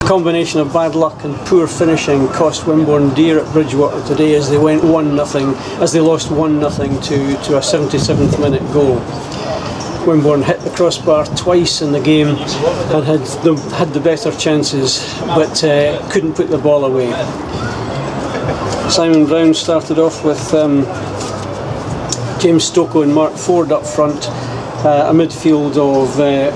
Combination of bad luck and poor finishing cost Wimborne dear at Bridgwater today as they went 1-0, as they lost 1-0 to a 77th minute goal. Wimborne hit the crossbar twice in the game and had the better chances, but couldn't put the ball away. Simon Brown started off with James Stocco and Mark Ford up front, a midfield of a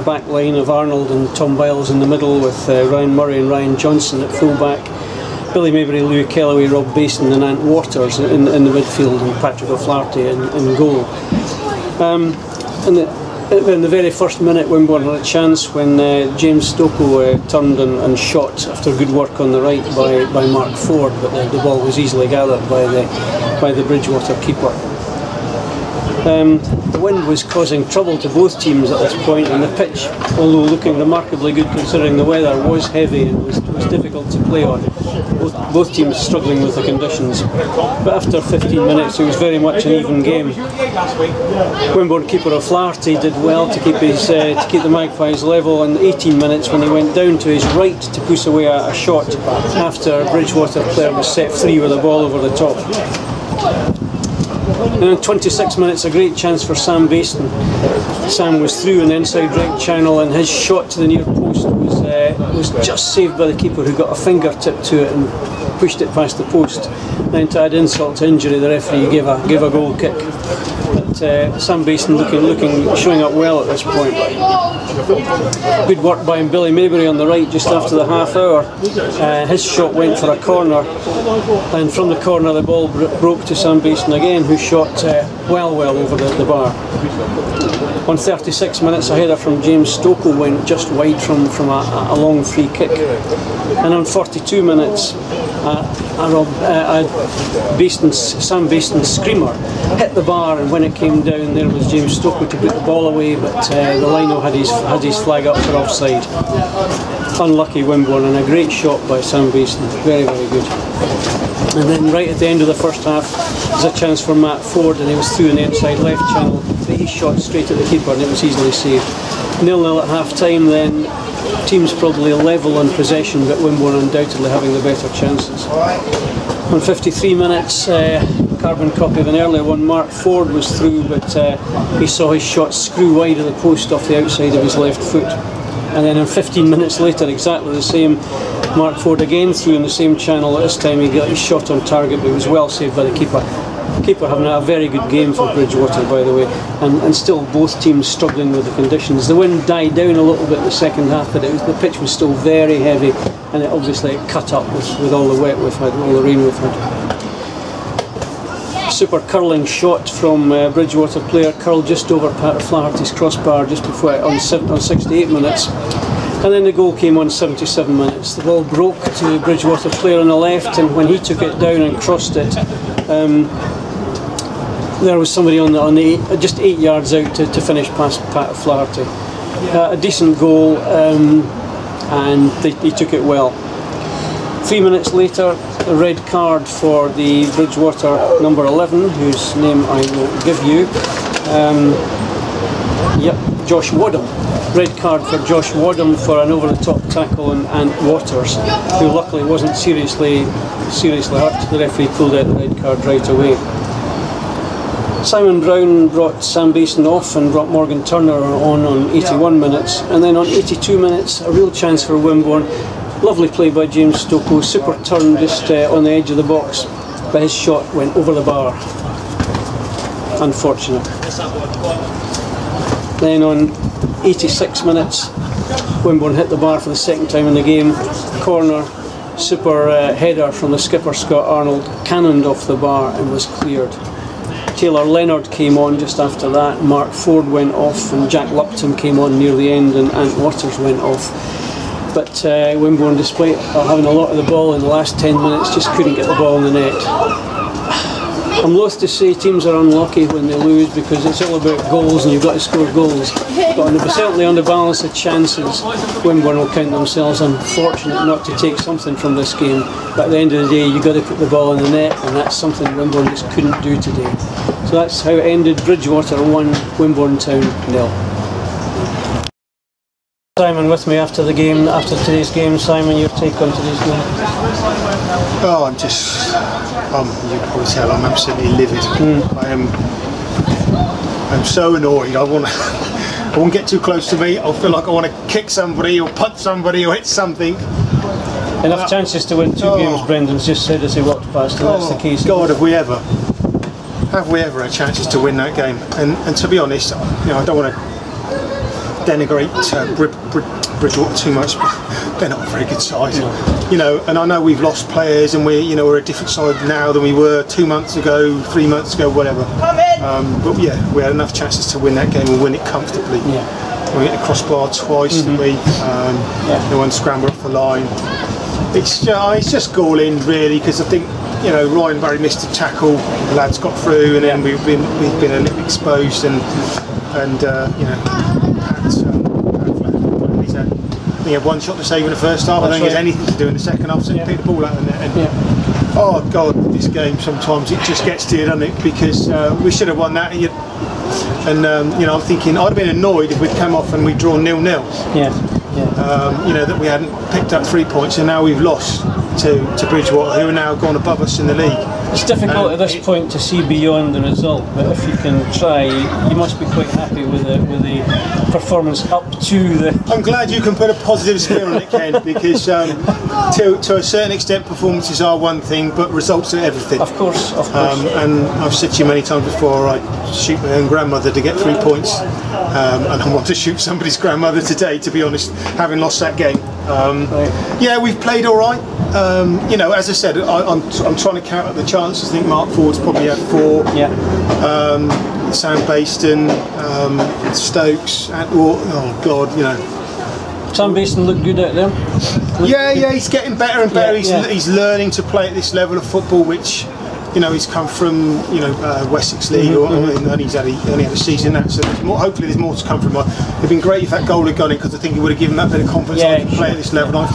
back line of Arnold and Tom Biles in the middle, with Ryan Murray and Ryan Johnson at full back, Billy Maybury, Louis Kellaway, Rob Basin and Ant Waters in the midfield, and Patrick O'Flaherty in goal. In the very first minute, Wimborne had a chance when James Stocco turned and shot after good work on the right by Mark Ford, but the ball was easily gathered by the Bridgwater keeper. The wind was causing trouble to both teams at this point, and the pitch, although looking remarkably good considering the weather, was heavy and was difficult to play on. Both teams struggling with the conditions. But after 15 minutes it was very much an even game. Wimborne keeper O'Flaherty did well to keep the Magpies level in 18 minutes when he went down to his right to push away a shot after a Bridgwater player was set free with a ball over the top. And in 26 minutes, a great chance for Sam Basin. Sam was through in the inside right channel, and his shot to the near post was just saved by the keeper, who got a fingertip to it and pushed it past the post. Then, to add insult to injury, the referee gave a goal kick. But Sam Basin showing up well at this point. Good work by Billy Maybury on the right just after the half hour. His shot went for a corner, and from the corner the ball broke to Sam Basin again, who shot well over the bar. On 36 minutes, a header from James Stocco went just wide from a long free kick. And on 42 minutes, Sam Basin's screamer hit the bar, and when it came down, there was James Stocco to put the ball away, but the lino had his flag up for offside. Unlucky Wimborne, and a great shot by Sam Basin, very good. And then right at the end of the first half, there's a chance for Matt Ford, and he was through in the inside left channel, but he shot straight at the keeper and it was easily saved. 0-0 at half time then. Teams probably level on possession, but Wimborne undoubtedly having the better chances. On 53 minutes, carbon copy of an earlier one, Mark Ford was through, but he saw his shot screw wide of the post off the outside of his left foot. And then 15 minutes later, exactly the same, Mark Ford again through in the same channel. This time he got his shot on target, but it was well saved by the keeper. Keeper having a very good game for Bridgwater, by the way, and still both teams struggling with the conditions. The wind died down a little bit in the second half, but the pitch was still very heavy, and it obviously cut up with all the wet we've had, all the rain we've had. Super curling shot from Bridgwater player, curled just over Pat Flaherty's crossbar just before on 68 minutes. And then the goal came on 77 minutes. The ball broke to Bridgwater player on the left, and when he took it down and crossed it, there was somebody on the just 8 yards out to finish past Pat Flaherty. A decent goal, and he took it well. 3 minutes later, a red card for the Bridgwater number 11, whose name I will give you. Josh Wadham. Red card for Josh Wadham for an over-the-top tackle on Ant Waters, who luckily wasn't seriously hurt. The referee pulled out the red card right away. Simon Brown brought Sam Basin off and brought Morgan Turner on 81 minutes, and then on 82 minutes, a real chance for Wimborne. Lovely play by James Stocco, super turn just on the edge of the box, but his shot went over the bar. Unfortunate. Then on 86 minutes, Wimborne hit the bar for the second time in the game. Corner, super header from the skipper Scott Arnold, cannoned off the bar and was cleared. Taylor Leonard came on just after that, Mark Ford went off, and Jack Lupton came on near the end, and Ant Waters went off. But Wimborne, despite having a lot of the ball in the last 10 minutes, just couldn't get the ball in the net. I'm loath to say teams are unlucky when they lose, because it's all about goals and you've got to score goals. But certainly on the balance of chances, Wimborne will count themselves unfortunate not to take something from this game. But at the end of the day, you've got to put the ball in the net, and that's something Wimborne just couldn't do today. So that's how it ended. Bridgwater 1, Wimborne Town 0. Simon with me after the game, after today's game. Simon, your take on today's game? Oh, you can probably tell I'm absolutely livid. I'm so annoyed. I won't get too close to me. I feel like I want to kick somebody or punch somebody or hit something. Enough chances to win 2 games, Brendan's just said as he walked past, and that's the case. God, have we ever had chances to win that game? And to be honest, I don't want to denigrate Bridgwater too much, but they're not a very good side. And I know we've lost players, and we're a different side now than we were 2 months ago, 3 months ago, whatever. But yeah, we had enough chances to win that game and win it comfortably. We hit the crossbar twice, didn't we? One scramble off the line. It's just galling, really, because I think Ryan Barry missed a tackle, the lads got through, and then we've been a little exposed, and he had one shot to save in the first half. I don't think he had anything to do in the second half, so he picked the ball out of the net. Oh God, this game sometimes it just gets to you, doesn't it? Because we should have won that, and I'm thinking I'd have been annoyed if we'd come off and we'd drawn 0-0. That we hadn't picked up 3 points, and now we've lost to Bridgwater, who are now gone above us in the league. It's difficult at this point to see beyond the result, but if you can try, you must be quite happy with the performance up to the... I'm glad you can put a positive spin on it, Ken, because to a certain extent performances are one thing, but results are everything. Of course. And I've said to you many times before, I shoot my own grandmother to get 3 points, and I want to shoot somebody's grandmother today, to be honest, having lost that game. Yeah, we've played all right. As I said, I'm trying to count up the chances. I think Mark Ford's probably had 4. Sam Baston, Stokes, oh God, Sam Baston looked good out there. Yeah, he's getting better and better. He's learning to play at this level of football, which he's come from Wessex League, and he's only had a season that. So hopefully there's more to come from him. It'd been great if that goal had gone in, because I think it would have given that bit of confidence to play at this level. And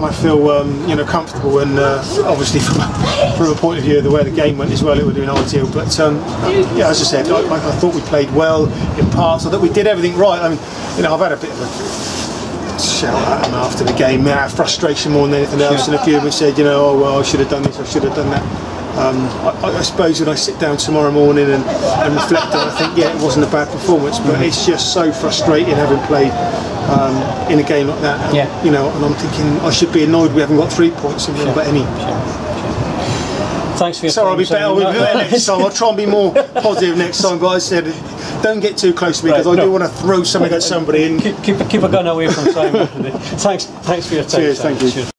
I feel comfortable, and obviously from a point of view of the way the game went as well, it would have been ideal. But as I said, I thought we played well in parts. I thought we did everything right. I mean, I've had a bit of a shout at them after the game, frustration more than anything else, and a few of them said, oh well, I should have done this, I should have done that. I suppose when I sit down tomorrow morning and reflect on it, I think it wasn't a bad performance, but it's just so frustrating having played in a game like that, and, and I'm thinking I should be annoyed we haven't got 3 points and we haven't got any. Than's for your time. I'll be better next time. I'll try and be more positive next time, but I said don't get too close to me, because I do want to throw something at somebody. And keep a gun away from Simon. Thanks for your time. Cheers, thank you. Cheers.